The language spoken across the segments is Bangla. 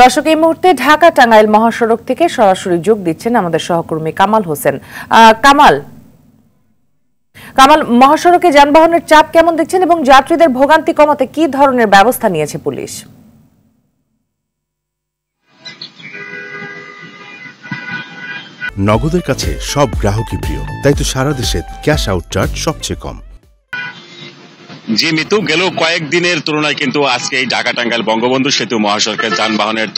দর্শক, এই মুহূর্তে ঢাকা টাঙ্গাইল মহাসড়ক থেকে সরাসরি যোগ দিচ্ছেন আমাদের সহকর্মী কামাল হোসেন। কামাল, মহাসড়কে যানবাহনের চাপ কেমন দেখছেন এবং যাত্রীদের ভোগান্তি কমাতে কি ধরনের ব্যবস্থা নিয়েছে পুলিশ? নগদের কাছে সব গ্রাহকই প্রিয়, তাই তো সারা দেশে ক্যাশ আউট চার্জ সবচেয়ে কম। জি মিতু, গেল কয়েকদিনের তুলনায় কিন্তু আজকে এই ঢাকা টাঙ্গাইল বঙ্গবন্ধু সেতু মহাসড়কের যানবাহনের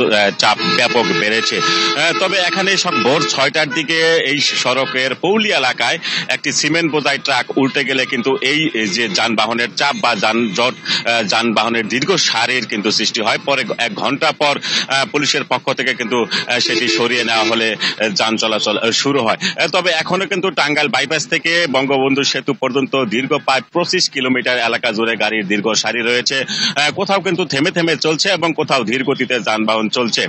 চাপ ব্যাপক বেড়েছে। তবে এখানে ভোর 6টার দিকে এই সড়কের পৌলি এলাকায় একটি সিমেন্ট বোঝাই ট্রাক উল্টে গেলে কিন্তু এই যে যানবাহনের চাপ বা যানজট, যানবাহনের দীর্ঘ সারির কিন্তু সৃষ্টি হয়। পরে 1 ঘন্টা পর পুলিশের পক্ষ থেকে কিন্তু সেটি সরিয়ে নেওয়া হলে যান চলাচল শুরু হয়। তবে এখনো কিন্তু টাঙ্গাইল বাইপাস থেকে বঙ্গবন্ধু সেতু পর্যন্ত দীর্ঘ প্রায় 25 কিলোমিটার এলাকা জুড়ে গাড়ির দীর্ঘ সারি রয়েছে। কোথাও কিন্তু থেমে থেমে চলছে এবং কোথাও ধীর গতিতে যানবাহন চলছে।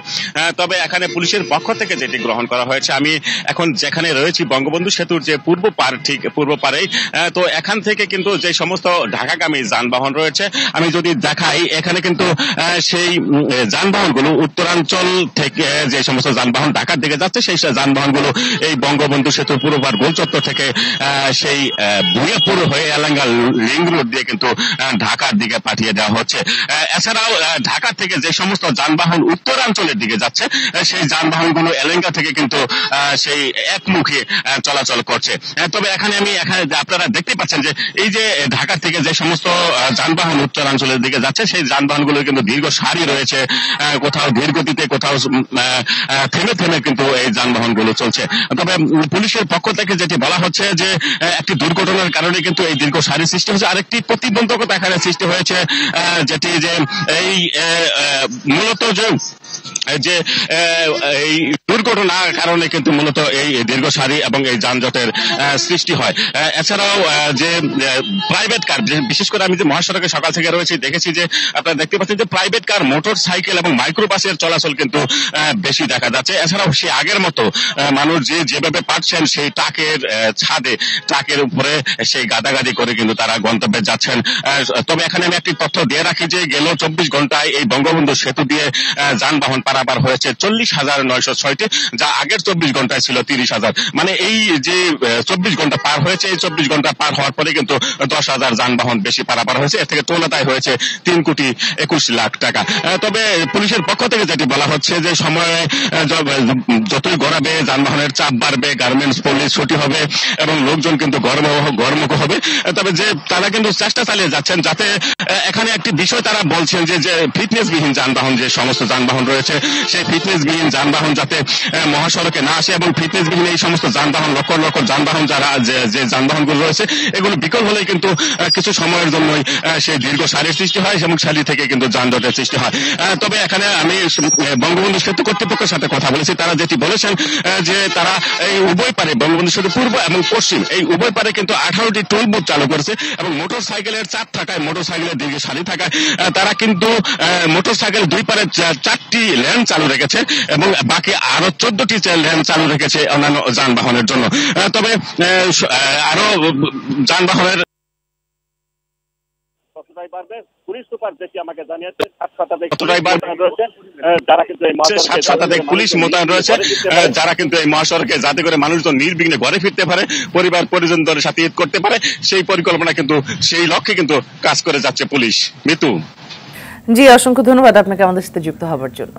তবে এখানে পুলিশের পক্ষ থেকে যেটি গ্রহণ করা হয়েছে, আমি এখন যেখানে রয়েছি বঙ্গবন্ধু সেতুর যে পূর্ব পার, ঠিক পূর্ব পারেই, তো এখান থেকে কিন্তু যে সমস্ত ঢাকাগামী যানবাহন রয়েছে আমি যদি দেখাই, এখানে কিন্তু সেই যানবাহনগুলো উত্তরাঞ্চল থেকে যে সমস্ত যানবাহন ঢাকার দিকে যাচ্ছে সেই যানবাহনগুলো এই বঙ্গবন্ধু সেতুর পূর্ব পার গোল চত্বর থেকে সেই ভুইয়াপুর হয়ে এলাঙ্গা রিং রোড দিয়ে কিন্তু ঢাকার দিকে পাঠিয়ে দেওয়া হচ্ছে। এছাড়াও ঢাকা থেকে যে সমস্ত যানবাহন উত্তরাঞ্চলের দিকে যাচ্ছে সেই যানবাহনগুলো এলেঙ্গা থেকে কিন্তু সেই একমুখী চলাচল করছে। তবে এখানে আপনারা দেখতে পাচ্ছেন যে এই যে ঢাকা থেকে যে সমস্ত যানবাহন উত্তরাঞ্চলের দিকে যাচ্ছে সেই যানবাহনগুলো কিন্তু দীর্ঘ সারি রয়েছে, কোথাও ধীর গতিতে, কোথাও থেমে থেমে কিন্তু এই যানবাহনগুলো চলছে। তবে পুলিশের পক্ষ থেকে যেটি বলা হচ্ছে যে একটি দুর্ঘটনার কারণে কিন্তু এই দীর্ঘ সারি সৃষ্টি হচ্ছে। আরেকটি প্রতিবন্ধকতা এখানে সৃষ্টি হয়েছে, যেটি যে এই মূলত যে এই দুর্ঘটনার কারণে কিন্তু মূলত এই দীর্ঘ সারি এবং এই যানজটের সৃষ্টি হয়। এছাড়াও যে প্রাইভেট কার, বিশেষ করে আমি যে মহাসড়কে সকাল থেকে রয়েছি দেখেছি যে আপনারা দেখতে পাচ্ছেন যে প্রাইভেট কার, মোটর সাইকেল এবং মাইক্রোবাসের চলাচল কিন্তু বেশি দেখা যাচ্ছে। এছাড়াও সে আগের মতো মানুষ যেভাবে পাচ্ছেন সেই ট্রাকের ছাদে, ট্রাকের উপরে সেই গাদাগাদি করে কিন্তু তারা গন্তব্যে যাচ্ছেন। তবে এখানে আমি একটি তথ্য দিয়ে রাখি যে গেল 24 ঘন্টায় এই বঙ্গবন্ধু সেতু দিয়ে যানবাহন পারাপার হয়েছে 40,906টি, যা আগের 24 ঘন্টায় ছিল 30,000। মানে এই যে 24 ঘন্টা পার হয়েছে, এই 24 ঘন্টা পার হওয়ার পরে কিন্তু 10,000 যানবাহন বেশি পারাপার হয়েছে। এর থেকে টোলাটাই হয়েছে 3,21,00,000 টাকা। তবে পুলিশের পক্ষ থেকে যেটি বলা হচ্ছে যে সময়ে যতই গড়াবে যানবাহনের চাপ বাড়বে, গার্মেন্টস পুলিশ ছুটি হবে এবং লোকজন কিন্তু গরমুখ হবে। তবে যে তারা কিন্তু চেষ্টা চালিয়ে যাচ্ছেন যাতে এখানে একটি বিষয় তারা বলছেন যে ফিটনেসবিহীন যানবাহন, যে সমস্ত যানবাহন রয়েছে সেই ফিটনেসবিহীন যানবাহন যাতে মহাসড়কে না আসে এবং ফিটনেসবিহীন এই সমস্ত যানবাহন, লক্ষ লক্ষ যানবাহন যারা যে যানবাহনগুলো রয়েছে এগুলো বিকল হলেই কিন্তু কিছু সময়ের জন্যই সেই দীর্ঘ সারির সৃষ্টি হয় এবং সারি থেকে কিন্তু যানজটের সৃষ্টি হয়। তবে এখানে আমি বঙ্গবন্ধু সেতু কর্তৃপক্ষের সাথে কথা বলেছি, তারা যেটি বলেছেন যে তারা এই উভয় পারে, বঙ্গবন্ধু সেতু পূর্ব এবং পশ্চিম এই উভয় পারে কিন্তু 18টি টোল বুথ চালু করেছে এবং মোটর সাইকেলের চাপ থাকায়, মোটর সাইকেলের দীর্ঘ সারি থাকায় তারা কিন্তু মোটর সাইকেল দুই পারে 4টি লেন চালু রেখেছে এবং বাকি আরো 14টি লেন চালু রেখেছে অন্যান্য যানবাহনের জন্য। তবে আরো যানবাহনের পুলিশ সুপার যেটি আমাকে জানিয়েছে 7 শতাধিক পুলিশ মোতায়েন রয়েছে, যারা কিন্তু এই মহাসড়কে যাতে করে মানুষজন নির্বিঘ্নে ঘরে ফিরতে পারে, পরিবার পরিজনদের সাথে ঈদ করতে পারে, সেই পরিকল্পনা কিন্তু, সেই লক্ষ্যে কিন্তু কাজ করে যাচ্ছে পুলিশ। মিতু। জি, অসংখ্য ধন্যবাদ আপনাকে আমাদের সাথে যুক্ত হওয়ার জন্য।